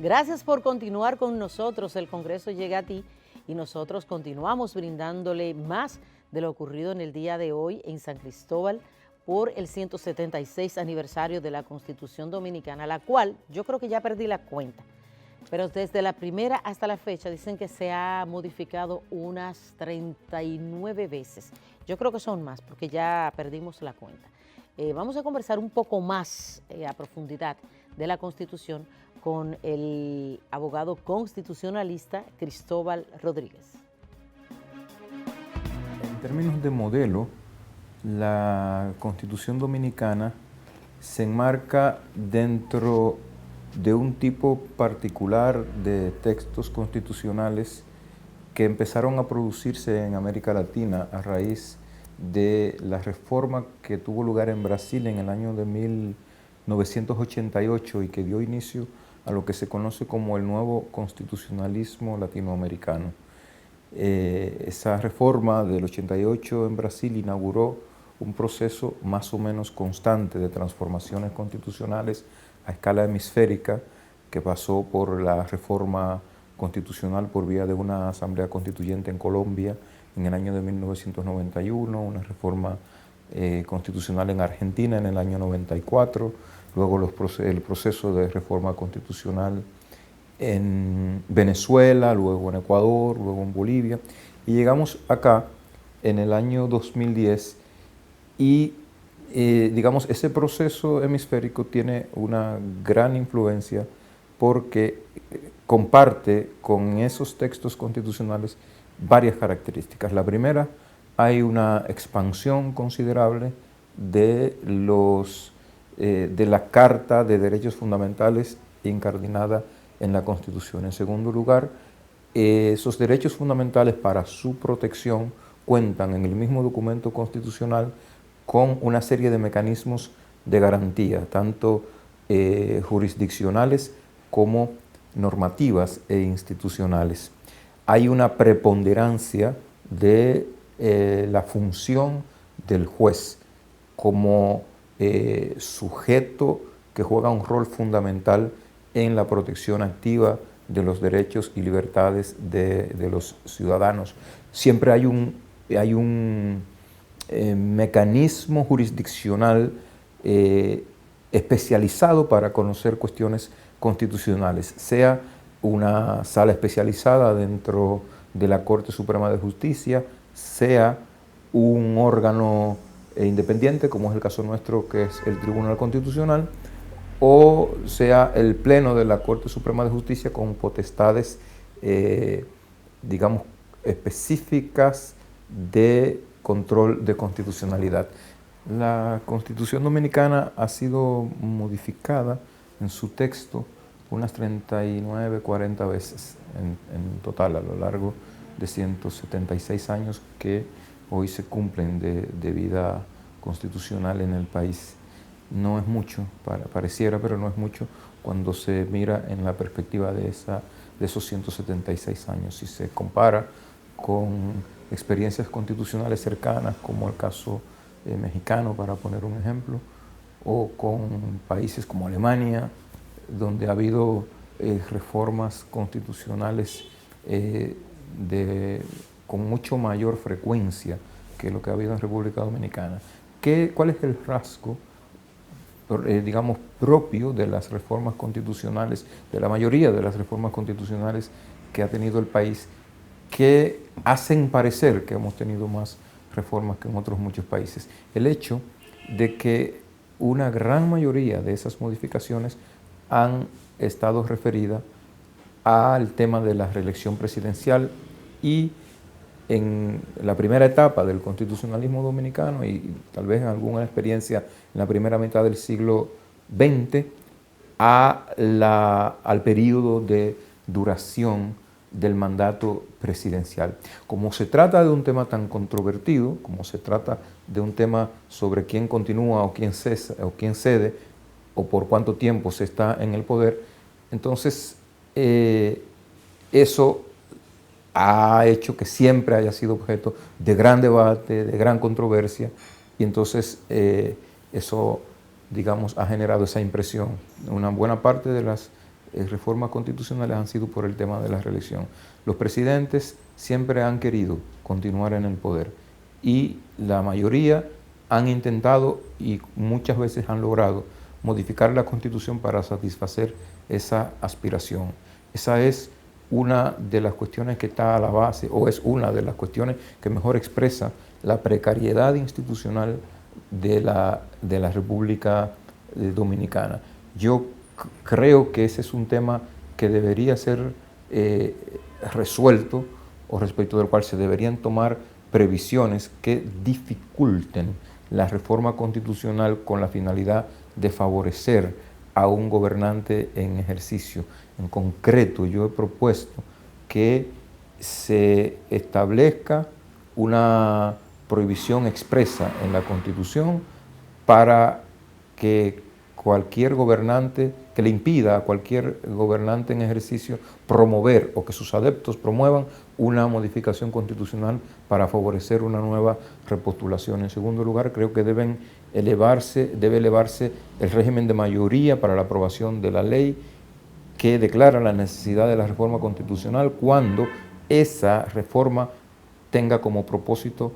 Gracias por continuar con nosotros. El Congreso llega a ti y nosotros continuamos brindándole más de lo ocurrido en el día de hoy en San Cristóbal por el 176 aniversario de la Constitución Dominicana, la cual yo creo que ya perdí la cuenta, pero desde la primera hasta la fecha dicen que se ha modificado unas 39 veces. Yo creo que son más porque ya perdimos la cuenta. Vamos a conversar un poco más a profundidad de la Constitución con el abogado constitucionalista Cristóbal Rodríguez. En términos de modelo, la Constitución Dominicana se enmarca dentro de un tipo particular de textos constitucionales que empezaron a producirse en América Latina a raíz de la reforma que tuvo lugar en Brasil en el año de 1988 y que dio inicio a lo que se conoce como el nuevo constitucionalismo latinoamericano. Esa reforma del 88 en Brasil inauguró un proceso más o menos constante de transformaciones constitucionales a escala hemisférica que pasó por la reforma constitucional por vía de una asamblea constituyente en Colombia en el año de 1991, una reforma constitucional en Argentina en el año 94, luego el proceso de reforma constitucional en Venezuela, luego en Ecuador, luego en Bolivia, y llegamos acá en el año 2010 y digamos, ese proceso hemisférico tiene una gran influencia porque comparte con esos textos constitucionales varias características. La primera, hay una expansión considerable de la Carta de Derechos Fundamentales incardinada en la Constitución. En segundo lugar, esos derechos fundamentales para su protección cuentan en el mismo documento constitucional con una serie de mecanismos de garantía, tanto jurisdiccionales como normativas e institucionales. Hay una preponderancia de la función del juez como sujeto que juega un rol fundamental en la protección activa de los derechos y libertades de los ciudadanos. Siempre hay un mecanismo jurisdiccional especializado para conocer cuestiones constitucionales, sea una sala especializada dentro de la Corte Suprema de Justicia, sea un órgano independiente, como es el caso nuestro, que es el Tribunal Constitucional, o sea el Pleno de la Corte Suprema de Justicia con potestades, digamos, específicas de control de constitucionalidad. La Constitución Dominicana ha sido modificada en su texto unas 39, 40 veces en total a lo largo de 176 años que hoy se cumplen de vida constitucional en el país. No es mucho, pareciera, pero no es mucho cuando se mira en la perspectiva de esos 176 años. Si se compara con experiencias constitucionales cercanas, como el caso mexicano, para poner un ejemplo, o con países como Alemania, donde ha habido reformas constitucionales con mucho mayor frecuencia que lo que ha habido en República Dominicana. ¿Cuál es el rasgo, digamos, propio de las reformas constitucionales, de la mayoría de las reformas constitucionales que ha tenido el país, que hacen parecer que hemos tenido más reformas que en otros muchos países? El hecho de que una gran mayoría de esas modificaciones han estado referidas al tema de la reelección presidencial y en la primera etapa del constitucionalismo dominicano y tal vez en alguna experiencia en la primera mitad del siglo XX al periodo de duración del mandato presidencial. Como se trata de un tema tan controvertido, como se trata de un tema sobre quién continúa o quién cesa o quién cede o por cuánto tiempo se está en el poder, entonces eso ha hecho que siempre haya sido objeto de gran debate, de gran controversia, y entonces eso, digamos, ha generado esa impresión. Una buena parte de las reformas constitucionales han sido por el tema de la reelección. Los presidentes siempre han querido continuar en el poder y la mayoría han intentado y muchas veces han logrado modificar la Constitución para satisfacer esa aspiración. Esa es una de las cuestiones que está a la base, o es una de las cuestiones que mejor expresa la precariedad institucional de la República Dominicana. Yo creo que ese es un tema que debería ser resuelto, o respecto del cual se deberían tomar previsiones que dificulten la reforma constitucional con la finalidad de favorecer a un gobernante en ejercicio. En concreto, yo he propuesto que se establezca una prohibición expresa en la Constitución para que cualquier gobernante, que le impida a cualquier gobernante en ejercicio promover o que sus adeptos promuevan una modificación constitucional para favorecer una nueva repostulación. En segundo lugar, creo que debe elevarse el régimen de mayoría para la aprobación de la ley que declara la necesidad de la reforma constitucional cuando esa reforma tenga como propósito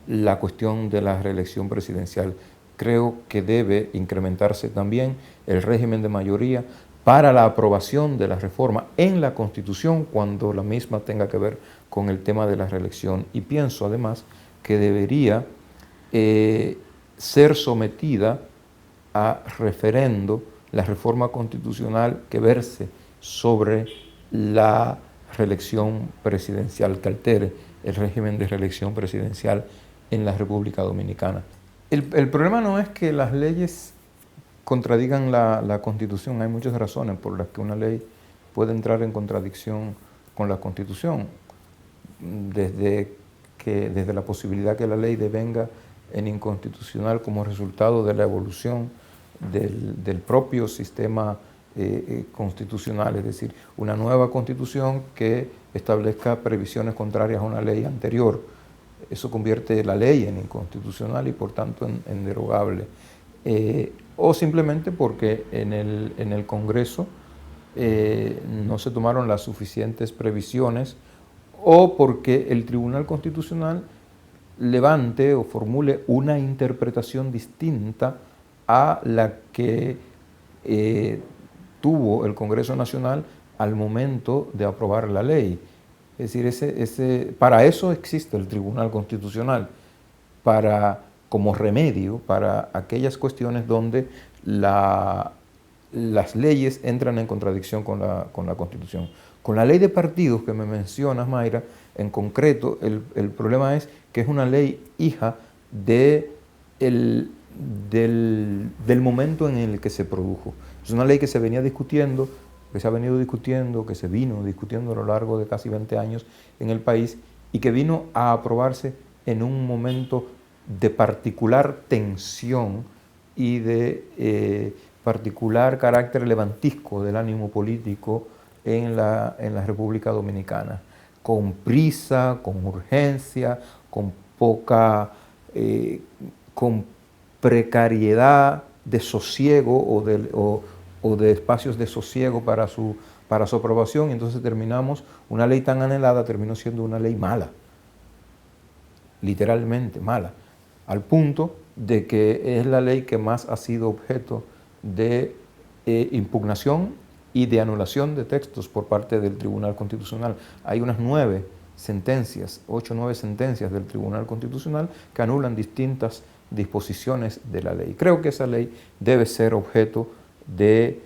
la cuestión de la reelección presidencial. Creo que debe incrementarse también el régimen de mayoría para la aprobación de la reforma en la Constitución cuando la misma tenga que ver con el tema de la reelección. Y pienso además que debería ser sometida a referendo la reforma constitucional que verse sobre la reelección presidencial, que altere el régimen de reelección presidencial en la República Dominicana. El problema no es que las leyes contradigan la Constitución, hay muchas razones por las que una ley puede entrar en contradicción con la Constitución, desde la posibilidad que la ley devenga en inconstitucional como resultado de la evolución del propio sistema constitucional, es decir, una nueva Constitución que establezca previsiones contrarias a una ley anterior. Eso convierte la ley en inconstitucional y por tanto en derogable. O simplemente porque en el Congreso no se tomaron las suficientes previsiones o porque el Tribunal Constitucional levante o formule una interpretación distinta a la que tuvo el Congreso Nacional al momento de aprobar la ley. Es decir, para eso existe el Tribunal Constitucional, como remedio para aquellas cuestiones donde las leyes entran en contradicción con la Constitución. Con la ley de partidos que me mencionas, Mayra, en concreto, el problema es que es una ley hija del momento en el que se produjo. Es una ley que se venía discutiendo, que se ha venido discutiendo, que se vino discutiendo a lo largo de casi 20 años en el país y que vino a aprobarse en un momento de particular tensión y de particular carácter levantisco del ánimo político en la República Dominicana, con prisa, con urgencia, con con precariedad de sosiego o de espacios de sosiego para su aprobación, y entonces una ley tan anhelada terminó siendo una ley mala, literalmente mala, al punto de que es la ley que más ha sido objeto de impugnación y de anulación de textos por parte del Tribunal Constitucional. Hay unas 8 o 9 sentencias del Tribunal Constitucional que anulan distintas disposiciones de la ley. Creo que esa ley debe ser objeto de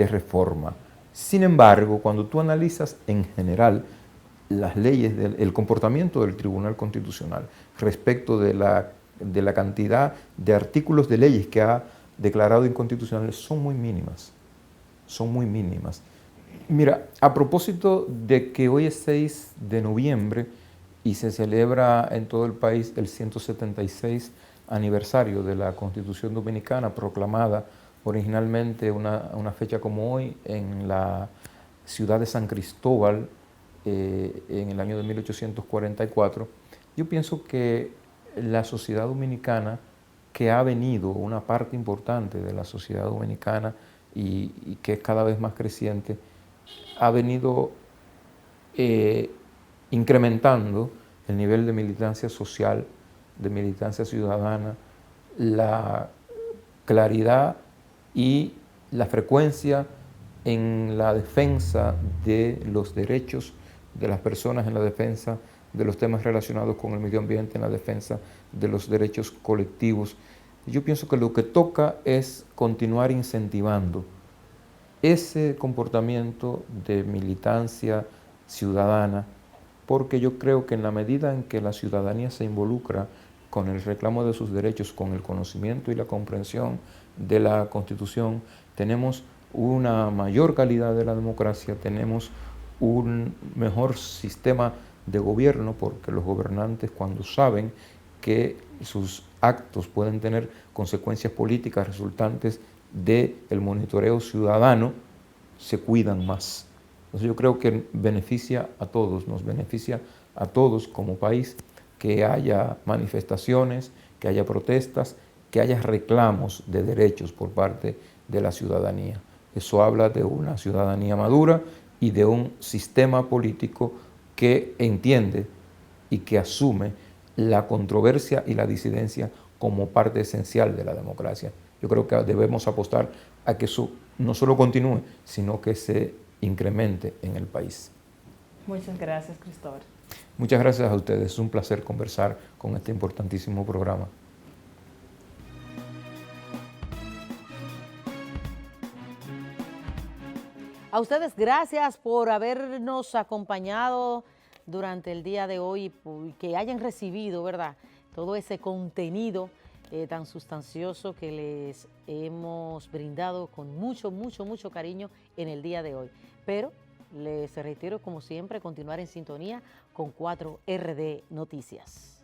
reforma. Sin embargo, cuando tú analizas en general las leyes, el comportamiento del Tribunal Constitucional respecto de la cantidad de artículos de leyes que ha declarado inconstitucionales, son muy mínimas. Son muy mínimas. Mira, a propósito de que hoy es 6 de noviembre y se celebra en todo el país el 176 aniversario de la Constitución Dominicana, proclamada originalmente una fecha como hoy en la ciudad de San Cristóbal en el año de 1844, yo pienso que la sociedad dominicana, que ha venido, una parte importante de la sociedad dominicana y que es cada vez más creciente, ha venido incrementando el nivel de militancia social, de militancia ciudadana, la claridad y la frecuencia en la defensa de los derechos de las personas, en la defensa de los temas relacionados con el medio ambiente, en la defensa de los derechos colectivos. Yo pienso que lo que toca es continuar incentivando ese comportamiento de militancia ciudadana, porque yo creo que en la medida en que la ciudadanía se involucra con el reclamo de sus derechos, con el conocimiento y la comprensión de la Constitución, tenemos una mayor calidad de la democracia, tenemos un mejor sistema de gobierno, porque los gobernantes, cuando saben que sus actos pueden tener consecuencias políticas resultantes del monitoreo ciudadano, se cuidan más. Entonces yo creo que beneficia a todos, nos beneficia a todos como país que haya manifestaciones, que haya protestas, que haya reclamos de derechos por parte de la ciudadanía. Eso habla de una ciudadanía madura y de un sistema político que entiende y que asume la controversia y la disidencia como parte esencial de la democracia. Yo creo que debemos apostar a que eso no solo continúe, sino que se incremente en el país. Muchas gracias, Cristóbal. Muchas gracias a ustedes. Es un placer conversar con este importantísimo programa. A ustedes gracias por habernos acompañado durante el día de hoy y que hayan recibido, ¿verdad?, todo ese contenido tan sustancioso que les hemos brindado con mucho, mucho, mucho cariño en el día de hoy. Pero les reitero, como siempre, continuar en sintonía con 4RD Noticias.